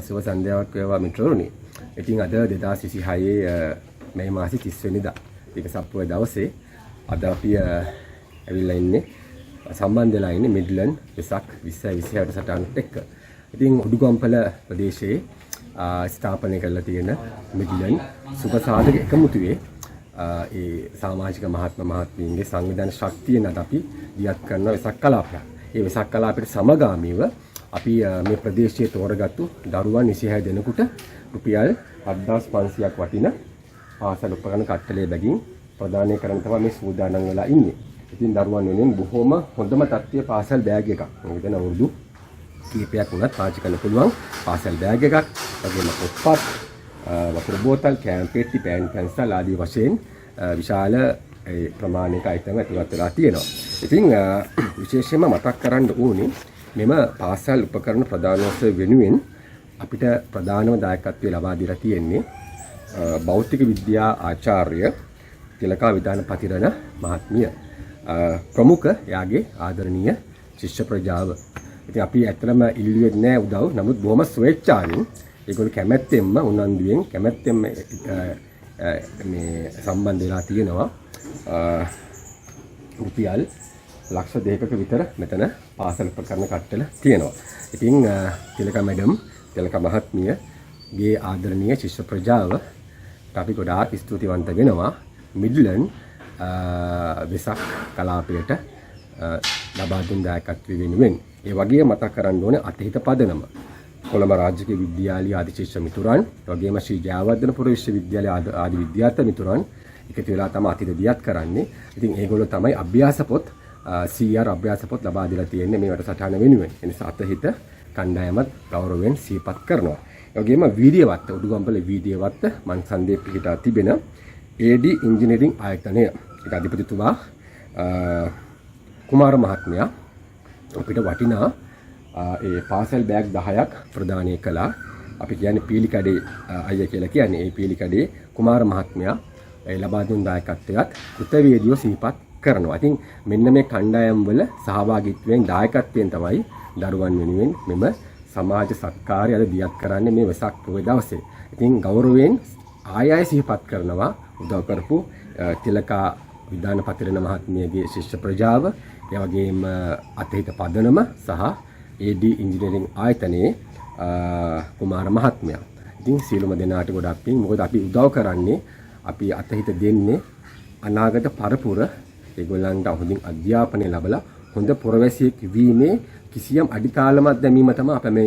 සුබ සන්ධ්‍යාවක් වේවා මිත්‍රවරුනි. ඉතින් අද 2026 මේ මාසේ 30 වෙනිදා ඒක සප්පුවේ දවසේ අද අපි ඇවිල්ලා ඉන්නේ සම්බන්ධ වෙලා ඉන්නේ මිඩ්ලන්ඩ් වෙසක් 2026 සටහනත් එක්ක. ඉතින් උඩුගම්පල ප්‍රදේශයේ ස්ථාපනය කරලා තියෙන මිඩ්ලන්ඩ් සුබ සාධක එකමුතුවේ ඒ සමාජික මහත්මීන්ගේ සංවිධාන ශක්තියෙන් අද අපි දියත් කරන වෙසක් කලාපයක්. ඒ වෙසක් කලාපයට සමගාමීව අපි මේ ප්‍රදේශයේ තෝරගත්තු දරුවන් 26 දෙනෙකුට රුපියල් 7500ක් වටින පාසල් උපකරණ කට්ටලේ බැගින් ප්‍රදානය කරන්න තමයි මේ සූදානම් වෙලා ඉන්නේ. ඉතින් දරුවන් වෙනුවෙන් බොහොම හොඳම තත්ත්වයේ පාසල් බෑග් එකක්. මොකද දැන් අවුරුදු කීපයක් වුණත් පාවිච්චි කරන්න පුළුවන් පාසල් බෑග් එකක්. වගේම පොත්පත්, වතුර බෝතල්, කෑම පෙට්ටි, පෑන් පැන්සල් ආදී වශයෙන් විශාල ප්‍රමාණයක අයිටම් ඇතුළත් වෙලා තියෙනවා. ඉතින් විශේෂයෙන්ම මතක් කරන්න ඕනේ මෙම පාසල් උපකරණ ප්‍රදානෝත්සව වෙනුවෙන් අපිට ප්‍රධානම දායකත්වය ලබා දීලා තියෙන්නේ භෞතික විද්‍යා ආචාර්ය තිලකා විදාන පතිරණ මහත්මිය. ප්‍රමුඛ යාගේ ආදරණීය ශිෂ්‍ය ප්‍රජාව. ඉතින් අපි ඇත්තටම ඉල්ලුවේ නැහැ උදව්. නමුත් බොහොම ස්වේච්ඡාවෙන් ඒගොල්ලෝ කැමැත්තෙන්ම උනන්දුවෙන් කැමැත්තෙන් මේ සම්බන්ධ වෙලා තියෙනවා. රුපියල් ලක්ෂ 2ක විතර මෙතන පාසල් උපකරණ කට්ටල තියෙනවා. ඉතින් තිලකා මැඩම්, තිලකා මහත්මියගේ ආදරණීය ශිෂ්‍ය ප්‍රජාව අපි ගොඩාක් ස්තුතිවන්ත වෙනවා. මිඩ්ලන්ඩ් වෙසක් කලාපයට ලබා දුන් දායකත්වය වෙනුවෙන්. ඒ වගේම මතක් කරන්න ඕනේ අතහිත පදනම. කොළඹ රාජකීය විද්‍යාලයේ ආදි ශිෂ්‍ය මිතුරන්, වගේම ශ්‍රී ජයවර්ධනපුර විශ්වවිද්‍යාලයේ ආදි විද්‍යාර්ථී මිතුරන් එකතු වෙලා තමයි අතීත දියත් කරන්නේ. ඉතින් ඒගොල්ලෝ තමයි අභ්‍යාස පොත් CR අභ්‍යාස පොත් ලබා දීලා තියෙන්නේ මේ වැඩසටහන වෙනුවෙන්. ඒ නිසා අතහිත කණ්ඩායමත් ගෞරවයෙන් සිහිපත් කරනවා. ඒ වගේම වීර්යවත්ත උඩුගම්පල වීර්යවත්ත මන්සන්දේ පිහිටා තිබෙන AD ඉංජිනේරිං ආයතනය. ඒක අධිපතිතුමා කුමාර මහත්මයා අපිට වටිනා ඒ පාසල් බෑග් 10ක් ප්‍රදානය කළා. අපි කියන්නේ පීලිකඩේ අයියා කියලා කියන්නේ. ඒ පීලිකඩේ කුමාර මහත්මයා ඒ ලබා දුන් දායකත්වයට කෘතවේදීව සිහිපත් කරනවා. ඉතින් මෙන්න මේ කණ්ඩායම් වල සහභාගීත්වයෙන් දායකත්වයෙන් තමයි දරුවන් වෙනුවෙන් මෙම සමාජ සත්කාරය අද දියත් කරන්නේ මේ වෙසක් පොහොය දවසේ. ඉතින් ගෞරවයෙන් ආයය සිහිපත් කරනවා උදව් කරපු තිලකා විදාන පතිරණ මහත්මියගේ ශිෂ්‍ය ප්‍රජාව, ඒ වගේම අතහිත පදනම සහ AD ඉංජිනේරිං ආයතනයේ කුමාර මහත්මයා. ඉතින් සියලුම දෙනාට ගොඩක් පිං. මොකද අපි උදව් කරන්නේ අපි අතහිත දෙන්නේ අනාගත පරපුර ඒගොල්ලන්ට හොඳින් අධ්‍යාපනය ලැබලා හොඳ පුරවැසියෙක් වීමේ කිසියම් අඩිතාලමක් දැමීම තමයි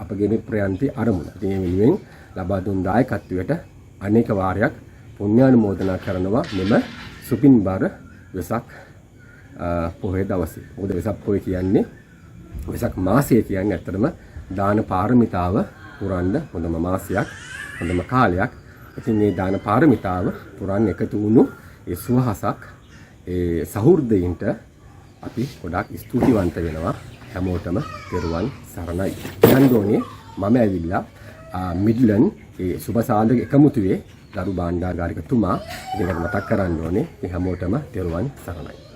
අපගේ මේ ප්‍රයන්තයේ අරමුණ. ඉතින් මේ වෙනුවෙන් ලබා දුන් දායකත්වයට අනේක වාරයක් පුණ්‍යානුමෝදනා කරනවා මෙම සුපින්බර වෙසක් පොහොය දවසේ. මොකද වෙසක් පොහොය කියන්නේ වෙසක් මාසය කියන්නේ ඇත්තටම දාන පාරමිතාව පුරන්න හොඳම මාසයක්, හොඳම කාලයක්. ඉතින් මේ දාන පාරමිතාව පුරන්න එකතු වුණු ඒ සුවහසක් ඒ සහෘදයින්ට අපි ගොඩාක් ස්තුතිවන්ත වෙනවා. හැමෝටම පෙරුවන් සරණයි. යන්දෝනේ මම ඇවිල්ලා මිඩ්ලන්ඩ් ඒ සුබ සාධක එකමුතුවේ දරු භාණ්ඩාගාරිකතුමා ඉතින් මතක් කරන්න ඕනේ. මේ හැමෝටම පෙරුවන් සරණයි.